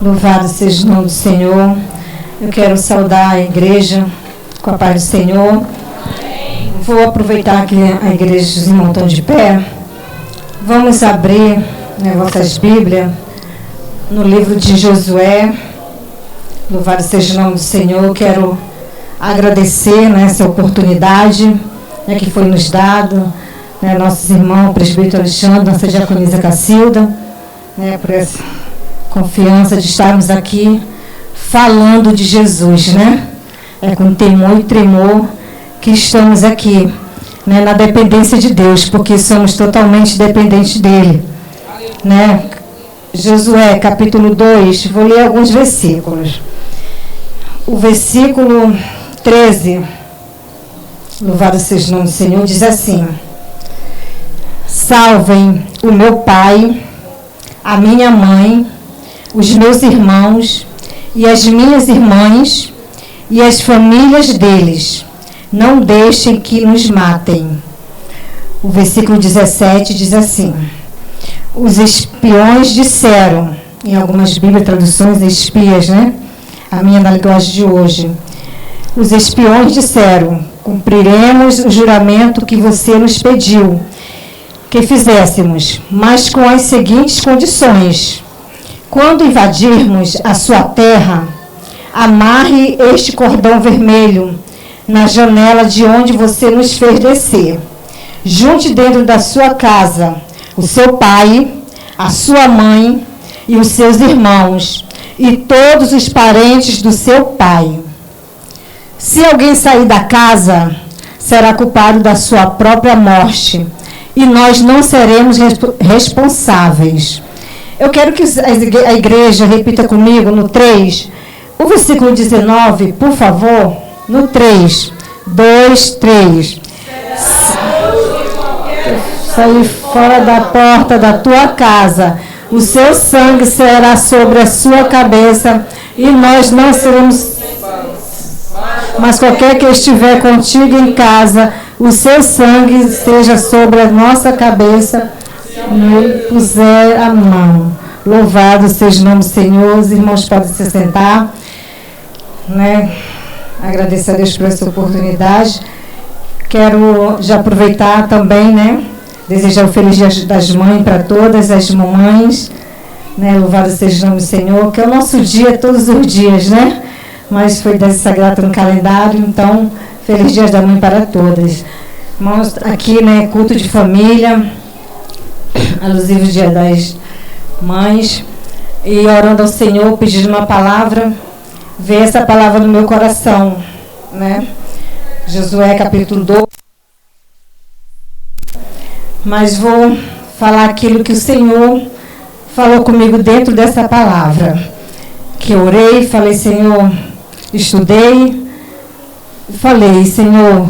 Louvado seja o nome do Senhor. Eu quero saudar a igreja com a paz do Senhor. Amém. Vou aproveitar que a igreja se montou de pé. Vamos abrir vossas Bíblias no livro de Josué. Louvado seja o nome do Senhor. Eu quero agradecer essa oportunidade que foi nos dado, nossos irmãos, o presbítero Alexandre, nossa diaconisa Cacilda, por essa confiança de estarmos aqui falando de Jesus, É com temor e tremor que estamos aqui, na dependência de Deus, porque somos totalmente dependentes dele, Josué, capítulo 2, vou ler alguns versículos. O versículo 13, louvado seja o nome do Senhor, diz assim: salvem o meu pai, a minha mãe, os meus irmãos e as minhas irmãs e as famílias deles. Não deixem que nos matem. O versículo 17 diz assim: os espiões disseram, em algumas Bíblias traduções, espias, A minha na linguagem de hoje. Os espiões disseram: cumpriremos o juramento que você nos pediu que fizéssemos, mas com as seguintes condições. Quando invadirmos a sua terra, amarre este cordão vermelho na janela de onde você nos fez descer. Junte dentro da sua casa o seu pai, a sua mãe e os seus irmãos e todos os parentes do seu pai. Se alguém sair da casa, será culpado da sua própria morte, e nós não seremos responsáveis. Eu quero que a igreja repita comigo no 3, o versículo 19, por favor, no 3, 2, 3. Sair fora da porta da tua casa, o seu sangue será sobre a sua cabeça, e nós não seremos. Mas qualquer que estiver contigo em casa, o seu sangue seja sobre a nossa cabeça, nele puser a mão. Louvado seja o nome do Senhor. Os irmãos podem se sentar. Agradecer a Deus por essa oportunidade. Quero já aproveitar também, desejar o Feliz Dia das Mães para todas as mamães. Louvado seja o nome do Senhor, que é o nosso dia todos os dias, Mas foi sagrado no calendário, então, Feliz Dia da Mãe para todas. Irmãos, aqui, culto de família, alusivo Dia das Mães, e orando ao Senhor, pedindo uma palavra, veio essa palavra no meu coração, Josué, capítulo 2. Mas vou falar aquilo que o Senhor falou comigo dentro dessa palavra, que eu orei, falei: Senhor, estudei, falei: Senhor,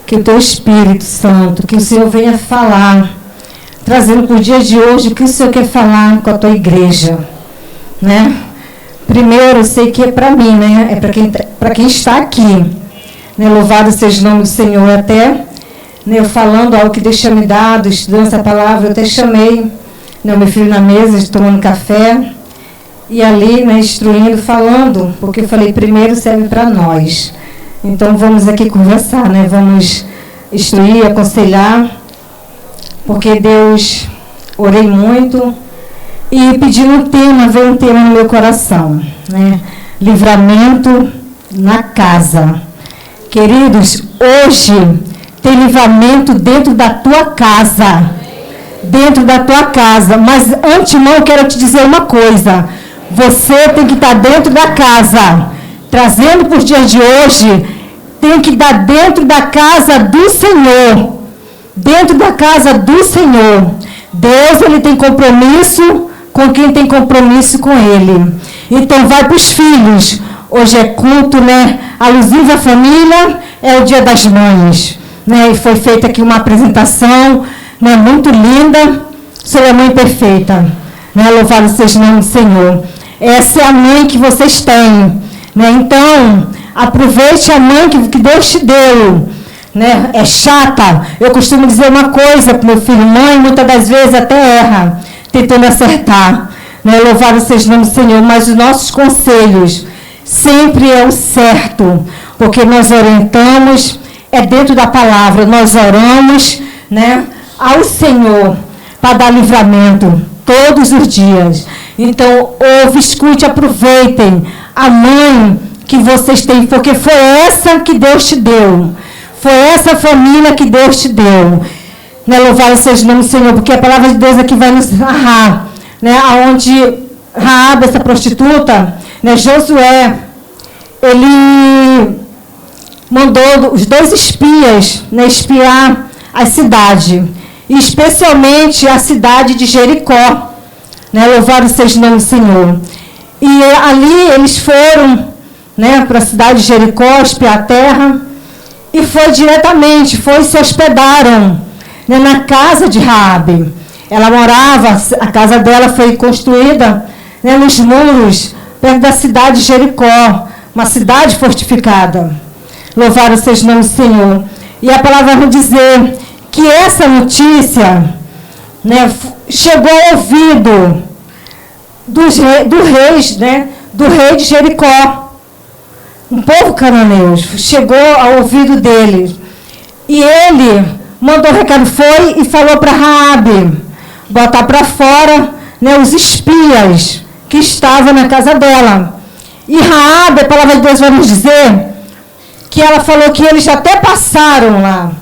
que o Teu Espírito Santo, que o Senhor venha falar, trazendo para o dia de hoje o que o Senhor quer falar com a Tua igreja, Primeiro, eu sei que é para mim, é para quem está aqui, Louvado seja o nome do Senhor. Até, eu falando algo que Deus tinha me dado, estudando essa palavra, eu até chamei meu filho na mesa, tomando café, e ali, instruindo, falando, porque eu falei: primeiro serve para nós. Então, vamos aqui conversar, vamos instruir, aconselhar, porque Deus, orei muito, e pedi um tema, veio um tema no meu coração, livramento na casa. Queridos, hoje tem livramento dentro da tua casa, mas antemão eu quero te dizer uma coisa: você tem que estar dentro da casa, trazendo para os dias de hoje, tem que estar dentro da casa do Senhor, Deus, Ele tem compromisso com quem tem compromisso com Ele. Então, vai para os filhos. Hoje é culto, alusivo à família, é o Dia das Mães, E foi feita aqui uma apresentação, muito linda, sobre a mãe perfeita, Louvado seja o nome do Senhor. Essa é a mãe que vocês têm, Então, aproveite a mãe que Deus te deu, É chata. Eu costumo dizer uma coisa para o meu filho: mãe, muitas das vezes até erra, tentando acertar, né? Louvado seja o nome do Senhor, mas os nossos conselhos sempre é o certo, porque nós orientamos, é dentro da palavra, nós oramos, né, ao Senhor para dar livramento todos os dias. Então, ouve, escute, aproveitem a mãe que vocês têm, porque foi essa que Deus te deu. Foi essa família que Deus te deu. Né, louvado seja o nome do Senhor, porque a palavra de Deus aqui vai nos narrar, né, aonde Raabe, essa prostituta, né, Josué, ele mandou os 2 espias, né, espiar a cidade, e especialmente a cidade de Jericó. Né, louvado seja o nome do Senhor. E ali eles foram, né, para a cidade de Jericó, espiar a terra, e se hospedaram, né, na casa de Raabe. Ela morava, a casa dela foi construída, né, nos muros, perto da cidade de Jericó, uma cidade fortificada. Louvado seja o nome do Senhor. E a palavra vai dizer que essa notícia, né, chegou ao ouvido do rei de Jericó. Um povo cananeu chegou ao ouvido dele. E ele mandou um recado, foi e falou para Raabe botar para fora, né, os espias que estavam na casa dela. E Raabe, a palavra de Deus vai nos dizer que ela falou que eles até passaram lá.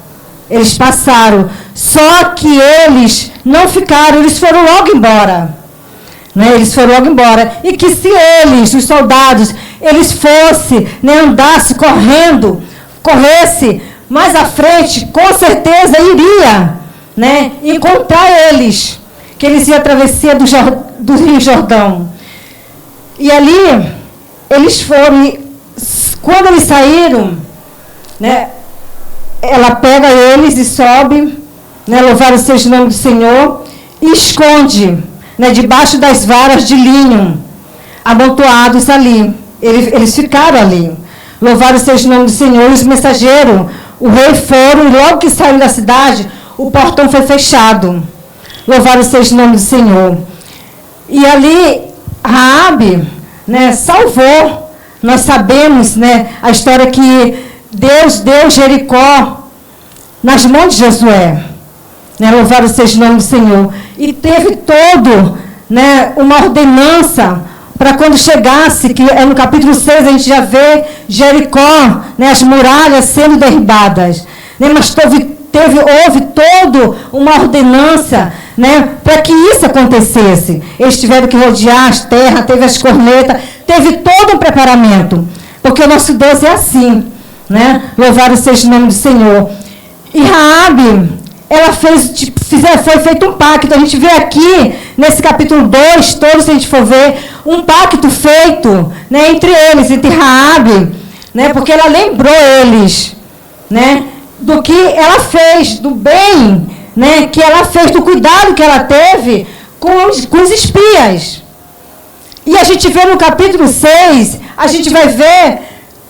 Eles passaram, só que eles não ficaram, eles foram logo embora. Né, eles foram logo embora. E que se eles, os soldados, eles fossem, né, andassem corresse mais à frente, com certeza iria, né, encontrar eles, que eles iam atravessar do Rio Jordão. E ali, eles foram, quando eles saíram, né, ela pega eles e sobe, né, louvado seja o nome do Senhor, e esconde, né, debaixo das varas de linho, amontoados ali. Eles ficaram ali. Louvado seja o nome do Senhor. E os mensageiros, o rei foram, e logo que saiu da cidade, o portão foi fechado. Louvado seja o nome do Senhor. E ali, Raabe, né, salvou. Nós sabemos, né, a história que Deus deu Jericó nas mãos de Josué. Né, louvado seja o nome do Senhor. E teve né, uma ordenança para quando chegasse, que no capítulo 6 a gente já vê Jericó, né, as muralhas sendo derribadas. Né, mas houve toda uma ordenança, né, para que isso acontecesse. Eles tiveram que rodear as terras, teve as cornetas, teve todo um preparamento. Porque o nosso Deus é assim. Né? Louvado seja o nome do Senhor. E Raabe, ela foi feito um pacto. A gente vê aqui, nesse capítulo 2, todos, se a gente for ver, um pacto feito, né, entre eles, entre Raabe, né, porque ela lembrou eles, né, do que ela fez, do bem, né, que ela fez, do cuidado que ela teve com os espias. E a gente vê no capítulo 6, a gente vai ver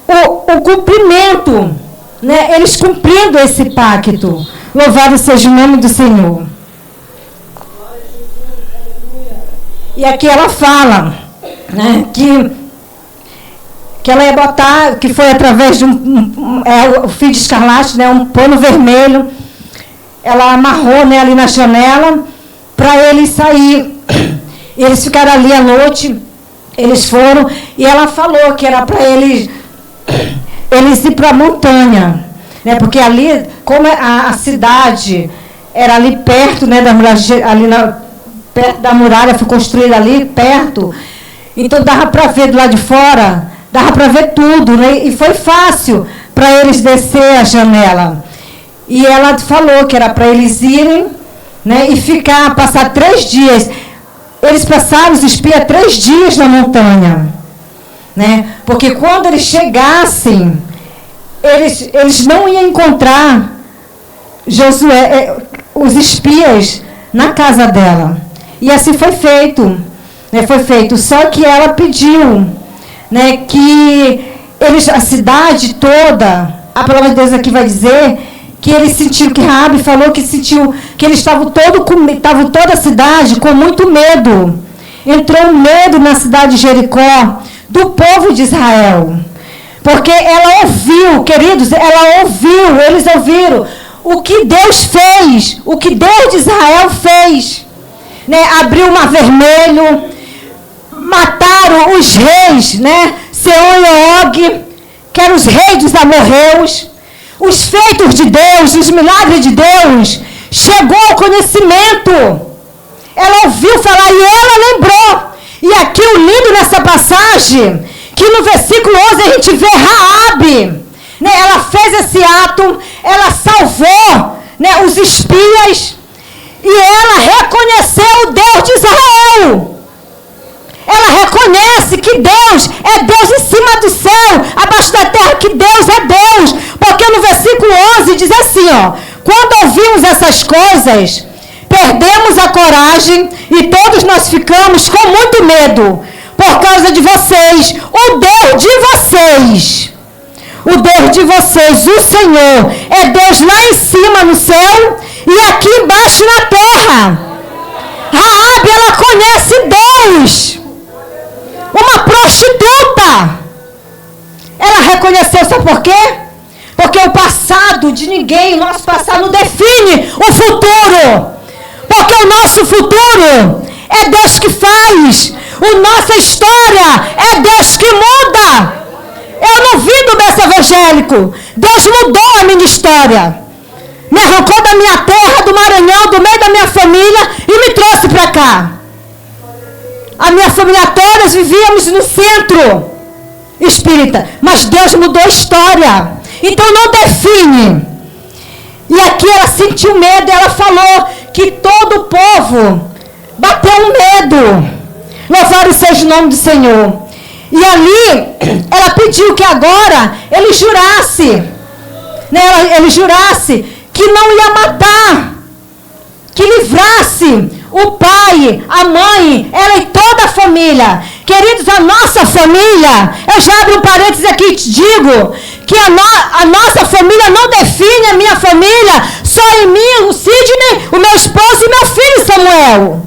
o cumprimento, né, eles cumprindo esse pacto. Louvado seja o nome do Senhor. E aqui ela fala, né, que ela ia botar, que foi através de o fio de escarlate, né, um pano vermelho. Ela amarrou, né, ali na janela para eles sair. Eles ficaram ali à noite, eles foram, e ela falou que era para eles ir para a montanha, né, porque ali, como a cidade era ali perto, né, da muralha, perto da muralha, foi construída ali perto, então dava para ver do lado de fora, dava para ver tudo, né, e foi fácil para eles descer a janela. E ela falou que era para eles irem, né, e passar 3 dias. Eles passaram, os espias, 3 dias na montanha. Né, porque quando eles chegassem, eles não iam encontrar Josué, os espias, na casa dela. E assim foi feito. Né, foi feito. Só que ela pediu, né, que a cidade toda, a palavra de Deus aqui vai dizer que eles sentiram, que Raabe falou que sentiu que eles estavam toda a cidade com muito medo. entrou um medo na cidade de Jericó do povo de Israel. Porque ela ouviu, queridos, eles ouviram o que Deus fez, o que Deus de Israel fez. Né? Abriu o Mar Vermelho, mataram os reis, né? Seom e Og, que eram os reis dos amorreus. Os feitos de Deus, os milagres de Deus, chegou ao conhecimento. Ela ouviu falar e ela lembrou. E aqui o lindo nessa passagem, que no versículo 11 a gente vê Raabe, né? Ela fez esse ato, ela salvou, né, os espias, e ela reconheceu o Deus de Israel. Ela reconhece que Deus é Deus em cima do céu, abaixo da terra, que Deus é Deus. Porque no versículo 11 diz assim, ó: quando ouvimos essas coisas, perdemos a coragem e todos nós ficamos com muito medo por causa de vocês, o Deus de vocês. O Deus de vocês, o Senhor, é Deus lá em cima no céu e aqui embaixo na terra. Raabe, ela conhece Deus. Uma prostituta. Ela reconheceu, sabe por quê? Porque o passado de ninguém, o nosso passado não define o futuro. Porque o nosso futuro é Deus que faz. A nossa história é Deus que muda. Eu não vim do berço evangélico. Deus mudou a minha história. Me arrancou da minha terra, do Maranhão, do meio da minha família e me trouxe para cá. A minha família toda vivíamos no centro espírita. Mas Deus mudou a história. Então não define. E aqui ela sentiu medo. Ela falou que todo o povo bateu um medo. Louvado seja o nome do Senhor. E ali ela pediu que agora ele jurasse. Né? Ele jurasse que não ia matar. Que livrasse o pai, a mãe, ela e toda a família. Queridos, a nossa família, eu já abro um parênteses aqui e te digo que a nossa família não define a minha família só em mim, o Sidney, o meu esposo e meu filho Samuel.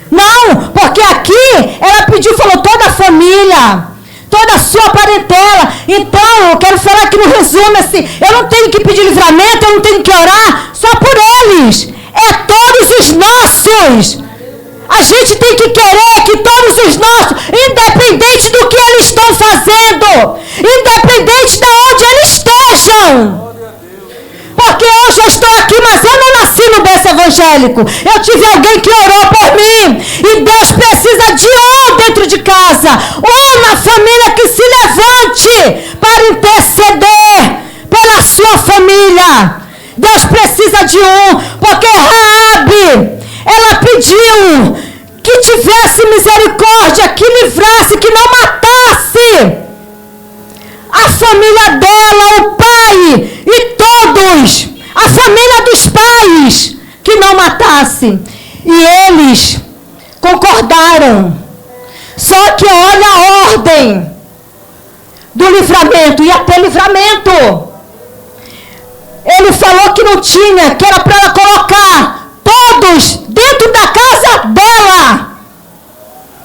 Não, porque aqui ela pediu, falou toda a família, toda a sua parentela. Então, eu quero falar aqui no resumo assim, eu não tenho que pedir livramento, eu não tenho que orar só por eles. É todos os nossos. A gente tem que querer que todos os nossos, independente do que eles estão fazendo, independente de onde eles estejam. Porque hoje eu estou aqui, mas eu não nasci no berço evangélico. Eu tive alguém que orou por mim. E Deus precisa de um dentro de casa. Um na família que se levante para interceder pela sua família. Deus precisa de um. Porque Raabe, ela pediu que tivesse misericórdia, que livrasse, que não matasse a família dela, o pai e todos, a família dos pais, que não matasse. E eles concordaram. Só que olha a ordem do livramento, ia ter livramento. Ele falou que não tinha, que era para ela colocar todos dentro da casa dela.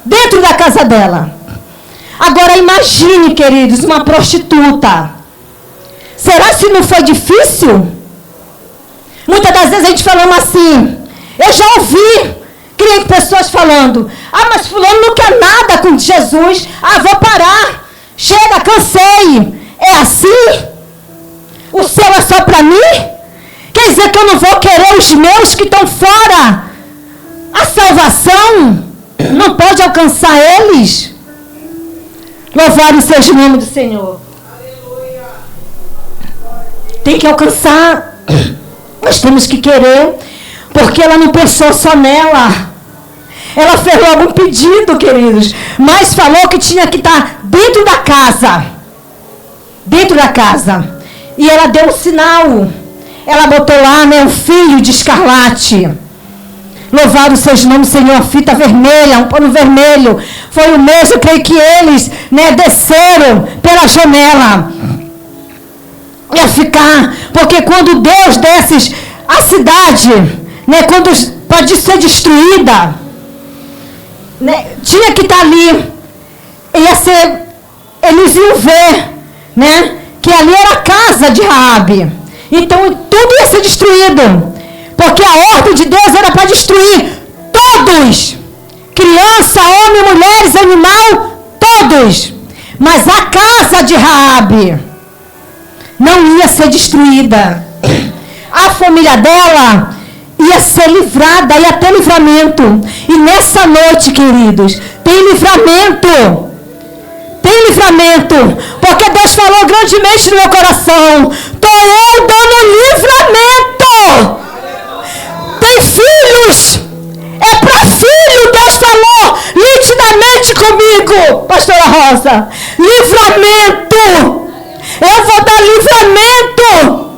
Dentro da casa dela. Agora imagine, queridos, uma prostituta. Será que não foi difícil? Muitas das vezes a gente falando assim, eu já ouvi pessoas falando, mas fulano não quer nada com Jesus, vou parar, chega, cansei. É assim? O céu é só para mim? Quer dizer que eu não vou querer os meus que estão fora? A salvação não pode alcançar eles? Louvado seja o nome do Senhor. Tem que alcançar. Nós temos que querer. Porque ela não pensou só nela. Ela fez logo um pedido, queridos. Mas falou que tinha que estar dentro da casa. Dentro da casa. E ela deu um sinal. Ela botou lá, um fio de escarlate. Louvado seja o nome do Senhor, a fita vermelha, um pano vermelho. Foi o mesmo, eu creio que eles, desceram pela janela. Ia ficar, porque quando Deus desce, a cidade, quando pode ser destruída, né, tinha que estar ali. Eles iam ver, né, que ali era a casa de Raabe. Então tudo ia ser destruído. Porque a ordem de Deus era para destruir todos. Criança, homem, mulheres, animal, todos. Mas a casa de Raabe não ia ser destruída. A família dela ia ser livrada, ia ter livramento. E nessa noite, queridos, tem livramento. Tem livramento. Porque Deus falou grandemente no meu coração. Estou eu dando livramento. Tem filhos. É para filho. Deus falou nitidamente comigo, pastora Rosa. Livramento. Eu vou dar livramento.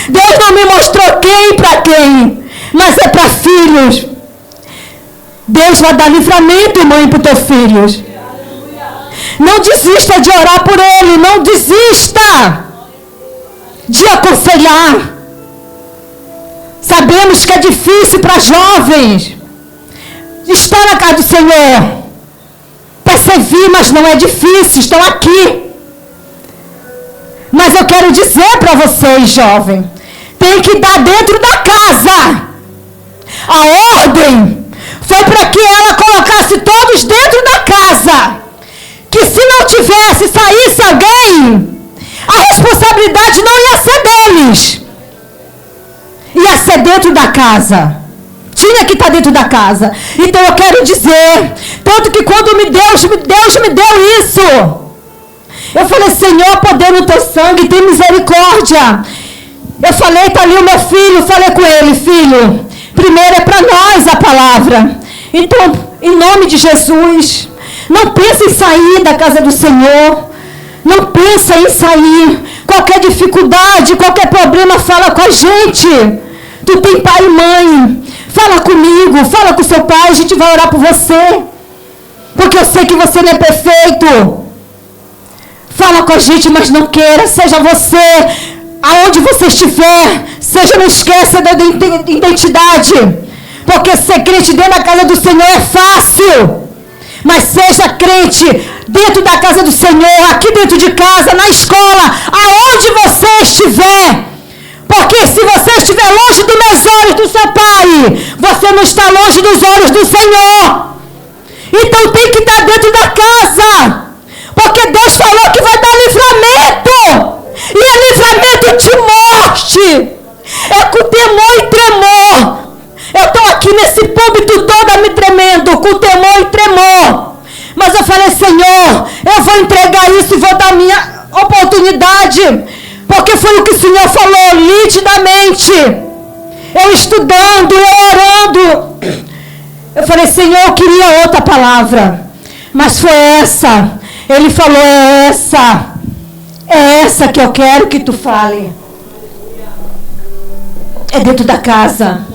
Deus não me mostrou quem para quem, mas é para filhos. Deus vai dar livramento, mãe, para os teus filhos. Não desista de orar por ele. Não desista de aconselhar. Sabemos que é difícil para jovens estar na casa do Senhor. Para servir, mas não é difícil. Estão aqui. Mas eu quero dizer para vocês, jovem, tem que dar dentro da casa. A ordem foi para que ela colocasse todos dentro da casa. Que se não tivesse, saísse alguém, a responsabilidade não ia ser deles. Ia ser dentro da casa. Tinha que estar dentro da casa. Então eu quero dizer, tanto que quando Deus me deu isso, eu falei, Senhor, poder no teu sangue, tem misericórdia. Eu falei, está ali o meu filho, falei com ele, filho, primeiro é para nós a palavra. Então, em nome de Jesus, não pense em sair da casa do Senhor. Não pensa em sair. Qualquer dificuldade, qualquer problema, fala com a gente. Tu tem pai e mãe. Fala comigo, fala com seu pai, a gente vai orar por você. Porque eu sei que você não é perfeito. Fala com a gente, mas não queira, seja você, aonde você estiver, seja, não esqueça da identidade. Porque ser crente dentro da casa do Senhor é fácil. Mas seja crente dentro da casa do Senhor, aqui dentro de casa, na escola, aonde você estiver. Porque se você estiver longe dos meus olhos, do seu Pai, você não está longe dos olhos do Senhor. Então tem que estar dentro da casa. Porque Deus falou que vai dar livramento. E é livramento de morte. É com temor e tremor. Eu estou aqui nesse púlpito toda me tremendo, com temor e tremor. Mas eu falei, Senhor, eu vou entregar isso e vou dar minha oportunidade. Porque foi o que o Senhor falou nitidamente. Eu estudando, eu orando. Eu falei, Senhor, eu queria outra palavra. Mas foi essa. Ele falou, é essa que eu quero que tu fale. É dentro da casa.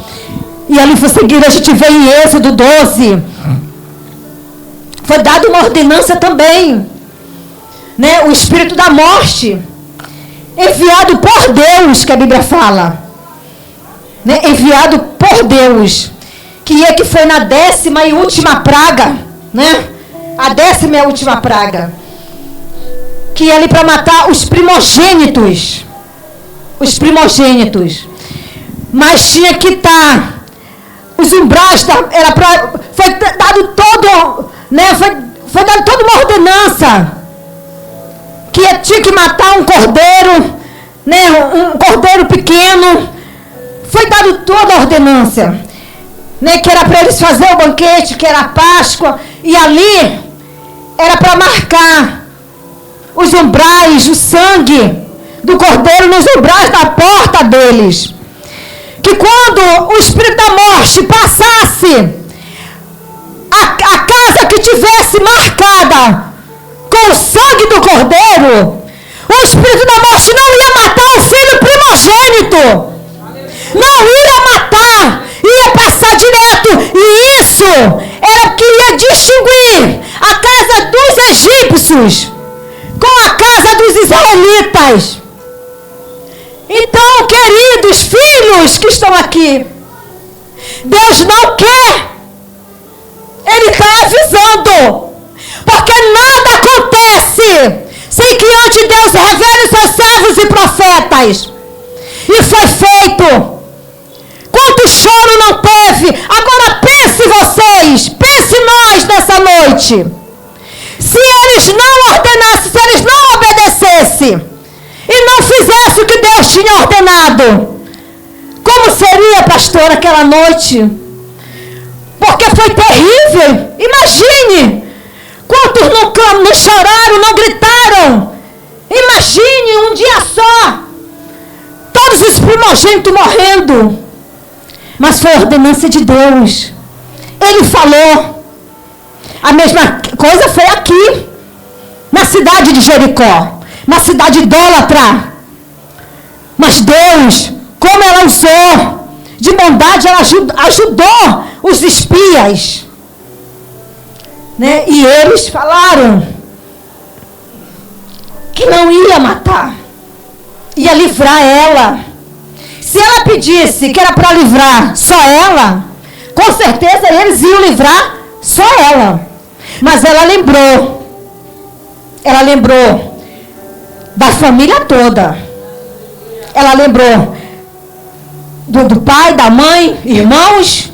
E ali foi seguido, a gente vê em Êxodo 12. Foi dada uma ordenança também. Né? O espírito da morte. Enviado por Deus, que a Bíblia fala. Né? Enviado por Deus. Que foi na 10ª e última praga. Né? A 10ª e a última praga. Que ia ali para matar os primogênitos. Os primogênitos. Mas tinha que estar... Os umbrais, foi dado todo, né, foi dado toda uma ordenança. Que tinha que matar um cordeiro, né, um cordeiro pequeno. Foi dado toda a ordenança. Né, que era para eles fazer o banquete, que era a Páscoa. E ali era para marcar os umbrais, o sangue do cordeiro nos umbrais da porta deles. Que quando o espírito da morte passasse, a casa que tivesse marcada com o sangue do cordeiro, o espírito da morte não ia matar o filho primogênito. Não ia matar, ia passar direto. E isso era o que ia distinguir a casa dos egípcios com a casa dos israelitas. Então, queridos filhos que estão aqui, Deus não quer Ele está avisando. Porque nada acontece sem que antes Deus revele os seus servos e profetas. E foi feito. Quanto choro não teve? Agora pense vocês, pense nós nessa noite. Se eles não ordenassem, se eles não obedecessem e não fizessem o que Deus tinha ordenado, como seria, pastor, aquela noite? Porque foi terrível. Imagine quantos não choraram, não gritaram. Imagine um dia só todos os primogênitos morrendo. Mas foi a ordenança de Deus. Ele falou. A mesma coisa foi aqui, na cidade de Jericó, na cidade idólatra. Mas Deus, como ela usou de bondade, ela ajudou os espias, né? E eles falaram que não ia matar, ia livrar ela. Se ela pedisse que era para livrar só ela, com certeza eles iam livrar só ela. Mas ela lembrou da família toda. Ela lembrou do pai, da mãe, irmãos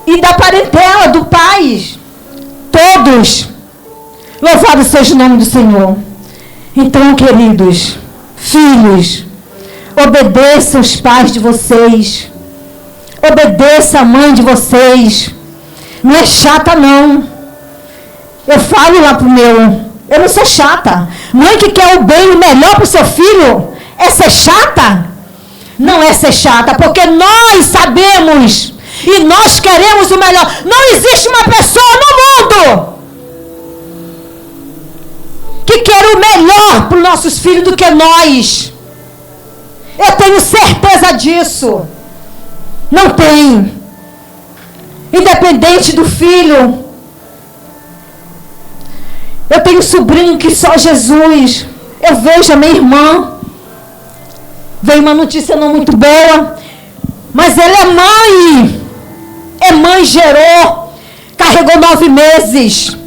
e da parentela, do pai. Todos. Louvado seja o nome do Senhor. Então, queridos, filhos, obedeçam os pais de vocês. Obedeça a mãe de vocês. Não é chata, não. Eu falo lá pro eu não sou chata. Mãe que quer o bem e o melhor pro seu filho, é ser chata? Não é ser chata, porque nós sabemos e nós queremos o melhor. Não existe uma pessoa no mundo que quer o melhor para os nossos filhos do que nós. Eu tenho certeza disso. Não tem. Independente do filho. Eu tenho um sobrinho que só Jesus. Eu vejo a minha irmã. Veio uma notícia não muito boa. Mas ela é mãe. É mãe, gerou. Carregou 9 meses.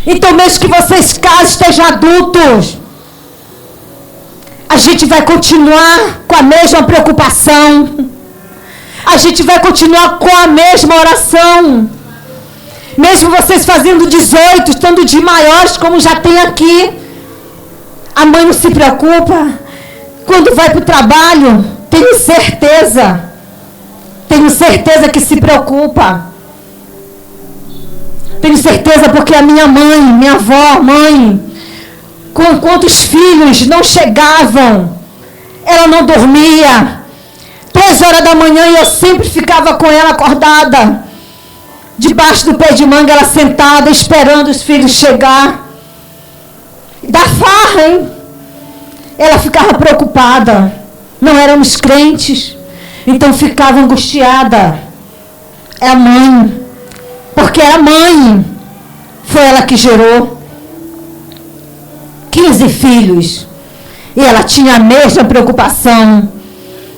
Então mesmo que vocês casem, estejam adultos, a gente vai continuar com a mesma preocupação. A gente vai continuar com a mesma oração. Mesmo vocês fazendo 18, estando de maiores, como já tem aqui, a mãe não se preocupa. Quando vai para o trabalho, tenho certeza que se preocupa. Tenho certeza porque a minha mãe, minha avó, mãe, enquanto os filhos não chegavam, ela não dormia. 3 horas da manhã e eu sempre ficava com ela acordada. Debaixo do pé de manga, ela sentada, esperando os filhos chegar. Da farra, hein? Ela ficava preocupada. Não éramos crentes. Então ficava angustiada. É a mãe. Porque era mãe. Foi ela que gerou 15 filhos. E ela tinha a mesma preocupação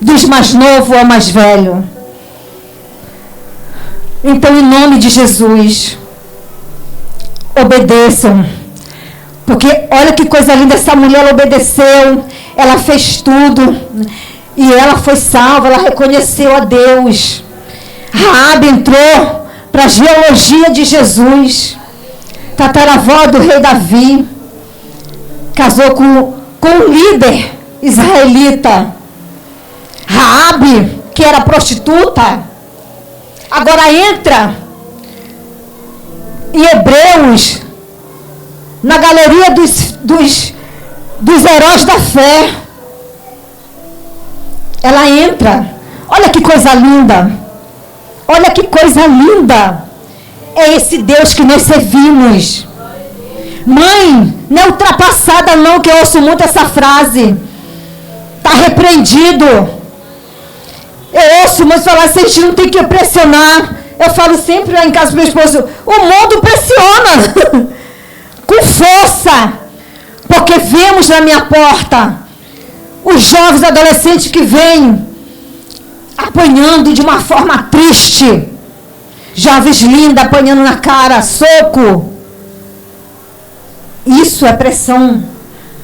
dos mais novos ao mais velho. Então, em nome de Jesus, obedeçam. Porque olha que coisa linda, essa mulher, ela obedeceu, ela fez tudo. E ela foi salva, ela reconheceu a Deus. Raabe entrou para a genealogia de Jesus. Tataravó do rei Davi. Casou com um líder israelita. Raabe, que era prostituta, agora entra em Hebreus, na galeria dos heróis da fé. Ela entra. Olha que coisa linda. Olha que coisa linda. É esse Deus que nós servimos. Mãe, não é ultrapassada não, que eu ouço muito essa frase. Está repreendido. Eu ouço mas falar assim, a gente não tem que pressionar. Eu falo sempre lá em casa para meu esposo, o mundo pressiona com força, porque vemos na minha porta os jovens adolescentes que vêm apanhando de uma forma triste. Jovens lindas apanhando na cara, soco. Isso é pressão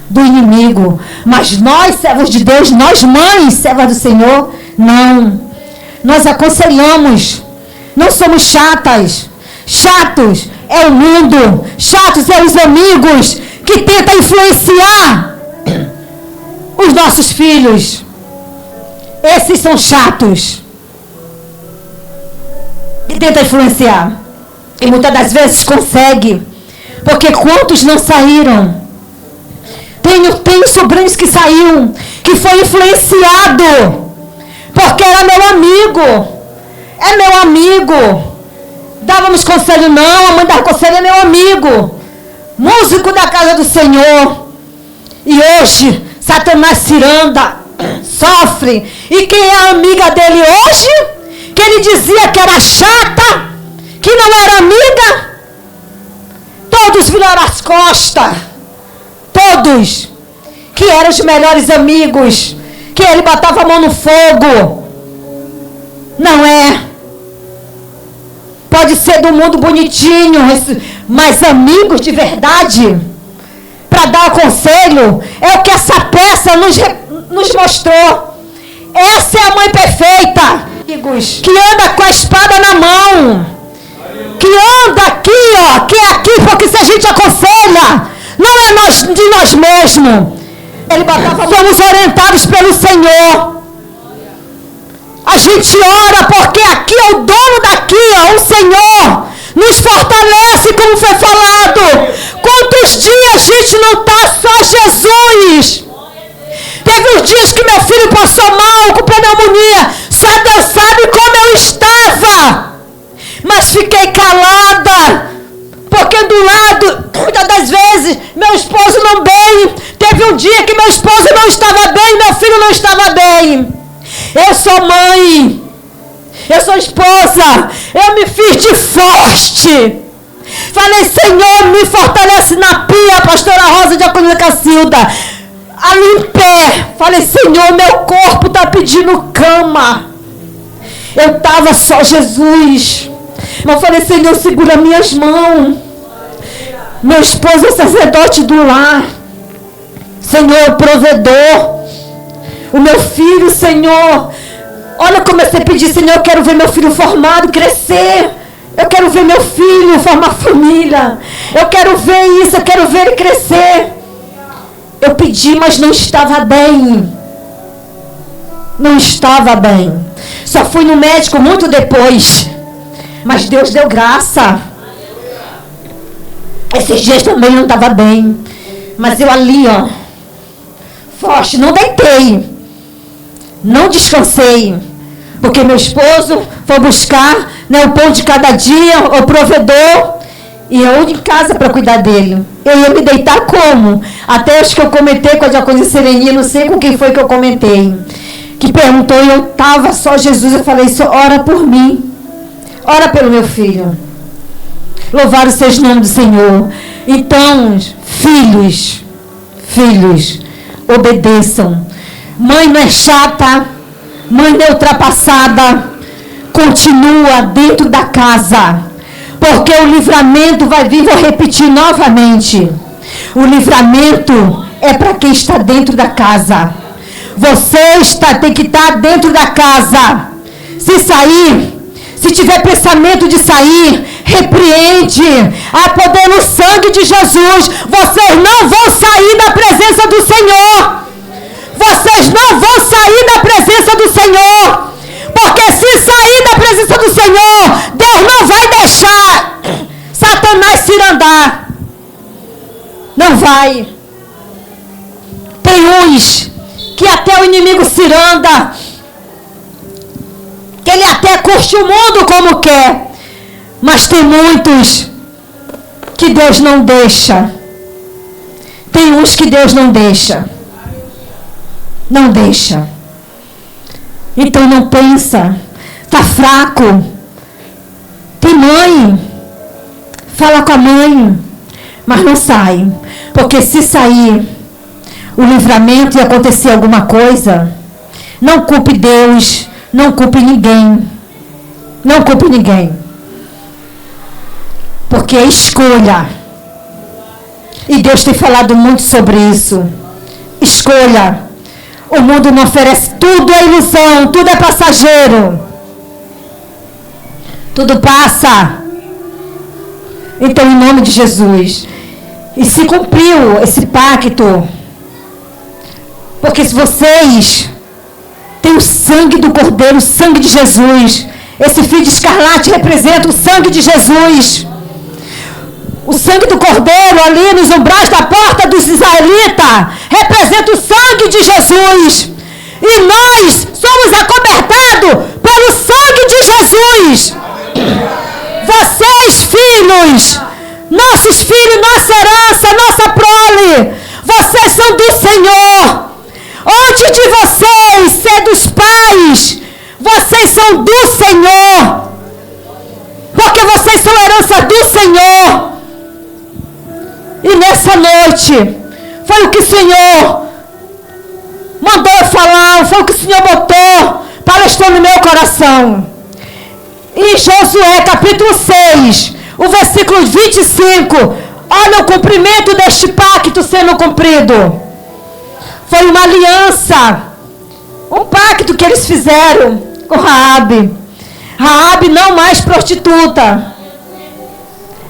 do inimigo. Mas nós, servos de Deus, nós mães, servas do Senhor, não. Nós aconselhamos. Não somos chatas. Chatos é o mundo. Chatos é os amigos que tentam influenciar os nossos filhos. Esses são chatos. Que tentam influenciar. E muitas das vezes consegue. Porque quantos não saíram? Tenho sobrinhos que saíram, que foi influenciado. Porque era meu amigo. É meu amigo. Dávamos conselho não, a mãe dava conselho, é meu amigo. Músico da casa do Senhor. E hoje, Satanás ciranda, sofre. E quem é a amiga dele hoje? Que ele dizia que era chata, que não era amiga. Todos viraram as costas. Todos. Que eram os melhores amigos. Que ele botava a mão no fogo. Não é. Pode ser do mundo bonitinho, mas amigos de verdade, para dar conselho, é o que essa peça nos mostrou. Essa é a mãe perfeita, amigos, que anda com a espada na mão, que anda aqui, ó, que é aqui, porque se a gente aconselha, não é de nós mesmos. Ele botava, somos orientados pelo Senhor. A gente ora porque aqui é o dono daqui, ó, o Senhor nos fortalece, como foi falado. Quantos dias a gente não está só Jesus? Teve uns dias que meu filho passou mal, com pneumonia. Só Deus sabe como eu estava. Mas fiquei calada. Porque do lado, muitas das vezes, meu esposo não bem. Teve um dia que meu esposo não estava bem, meu filho não estava bem. Eu sou mãe, eu sou esposa, eu me fiz de forte. Falei, Senhor, me fortalece na pia, pastora Rosa de Acolina Cacilda. Ali em pé, falei, Senhor, meu corpo está pedindo cama. Eu estava só Jesus. Mas falei, Senhor, segura minhas mãos. Meu esposo é sacerdote do lar. Senhor, provedor. O meu filho, Senhor. Olha, comecei a pedir, Senhor, eu quero ver meu filho formado, crescer. Eu quero ver meu filho formar família. Eu quero ver isso, eu quero ver ele crescer. Eu pedi, mas não estava bem. Não estava bem. Só fui no médico muito depois. Mas Deus deu graça. Esses dias também não estava bem. Mas eu ali, ó, forte, não deitei. Não descansei, porque meu esposo foi buscar, né, o pão de cada dia, o provedor, e eu em casa para cuidar dele. Eu ia me deitar como? Até acho que eu comentei com a diaconisa Sereninha, não sei com quem foi que eu comentei, que perguntou, e eu estava só Jesus, eu falei, ora por mim, ora pelo meu filho. Louvado seja o nome do Senhor. Então, filhos, obedeçam. Mãe não é chata, mãe não é ultrapassada, continua dentro da casa, porque o livramento vai vir, vou repetir novamente, o livramento é para quem está dentro da casa. Você tem que estar dentro da casa. Se sair, se tiver pensamento de sair, repreende. Há poder no sangue de Jesus. Vocês não vão sair da presença do Senhor. Vocês não vão sair da presença do Senhor. Porque se sair da presença do Senhor, Deus não vai deixar Satanás cirandar. Não vai. Tem uns que até o inimigo ciranda, que ele até curte o mundo como quer. Mas tem muitos que Deus não deixa. Tem uns que Deus não deixa. Não deixa. Então não pensa. Está fraco. Tem mãe. Fala com a mãe. Mas não sai. Porque se sair o livramento e acontecer alguma coisa, não culpe Deus. Não culpe ninguém. Não culpe ninguém. Porque é escolha. E Deus tem falado muito sobre isso. Escolha. O mundo não oferece, tudo é ilusão, tudo é passageiro. Tudo passa. Então, em nome de Jesus. E se cumpriu esse pacto. Porque se vocês têm o sangue do Cordeiro, o sangue de Jesus. Esse fio de escarlate representa o sangue de Jesus. O sangue do Cordeiro ali nos umbrais da porta dos israelitas representa o sangue de Jesus. E nós somos acobertados pelo sangue de Jesus. Vocês, filhos, nossos filhos, nossa herança, nossa prole, vocês são do Senhor. Antes de vocês ser dos pais, vocês são do Senhor. Porque vocês são herança do Senhor. E nessa noite, foi o que o Senhor mandou eu falar, foi o que o Senhor botou, palestrou no meu coração. Em Josué, capítulo 6, o versículo 25, olha o cumprimento deste pacto sendo cumprido. Foi uma aliança, um pacto que eles fizeram com Raabe. Raabe não mais prostituta.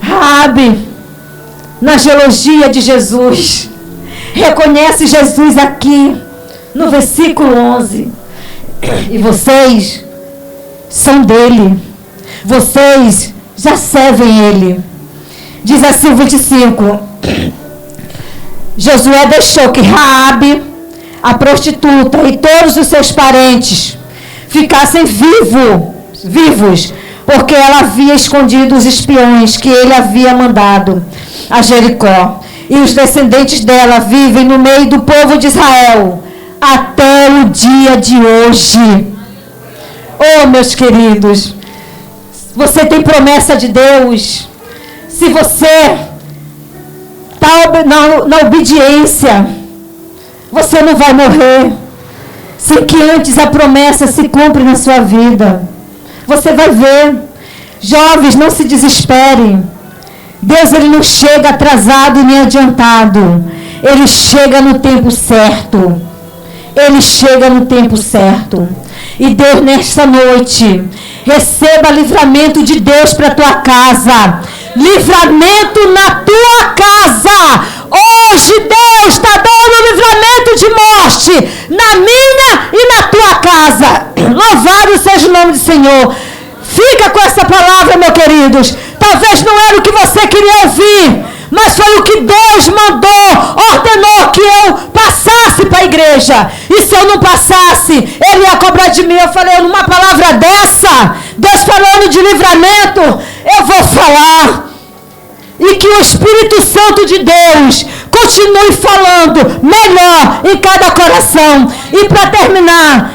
Raabe, na genealogia de Jesus, reconhece Jesus aqui, no versículo 11. E vocês são dele. Vocês já servem ele. Diz assim o 25. Josué deixou que Raabe, a prostituta, e todos os seus parentes ficassem vivos, porque ela havia escondido os espiões que ele havia mandado a Jericó. E os descendentes dela vivem no meio do povo de Israel até o dia de hoje. Oh, meus queridos, você tem promessa de Deus. Se você está na obediência, você não vai morrer sem que antes a promessa se cumpra na sua vida. Você vai ver. Jovens, não se desesperem. Deus, ele não chega atrasado nem adiantado. Ele chega no tempo certo. Ele chega no tempo certo. E Deus, nesta noite, receba livramento de Deus para a tua casa. Livramento na tua casa. Hoje Deus está dando livramento de morte na minha e na tua casa. Louvado seja o nome do Senhor. Fica com essa palavra, meus queridos. Talvez não era o que você queria ouvir, mas foi o que Deus mandou, ordenou que eu passasse para a igreja. E se eu não passasse, Ele ia cobrar de mim. Eu falei, numa palavra dessa, Deus falando de livramento, eu vou falar. E que o Espírito Santo de Deus continue falando melhor em cada coração. E para terminar,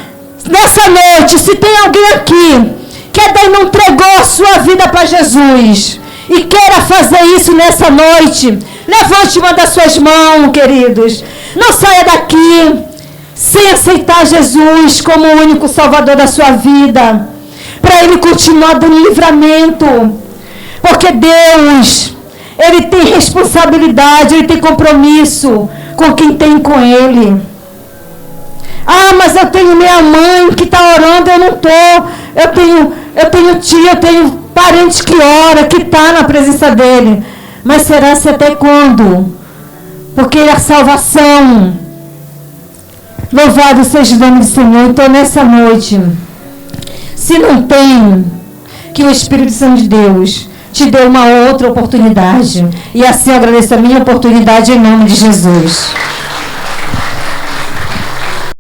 nessa noite, se tem alguém aqui que ainda não entregou a sua vida para Jesus e queira fazer isso nessa noite, levante uma das suas mãos, queridos. Não saia daqui sem aceitar Jesus como o único Salvador da sua vida, para Ele continuar dando livramento. Porque Deus, Ele tem responsabilidade, Ele tem compromisso com quem tem com Ele. Ah, mas eu tenho minha mãe que está orando, eu não estou. Eu tenho tia, eu tenho parente que ora, que está na presença dele. Mas será-se até quando? Porque a salvação, louvado seja o nome do Senhor. Então nessa noite, se não tem, que o Espírito Santo de Deus te dê uma outra oportunidade. E assim eu agradeço a minha oportunidade em nome de Jesus.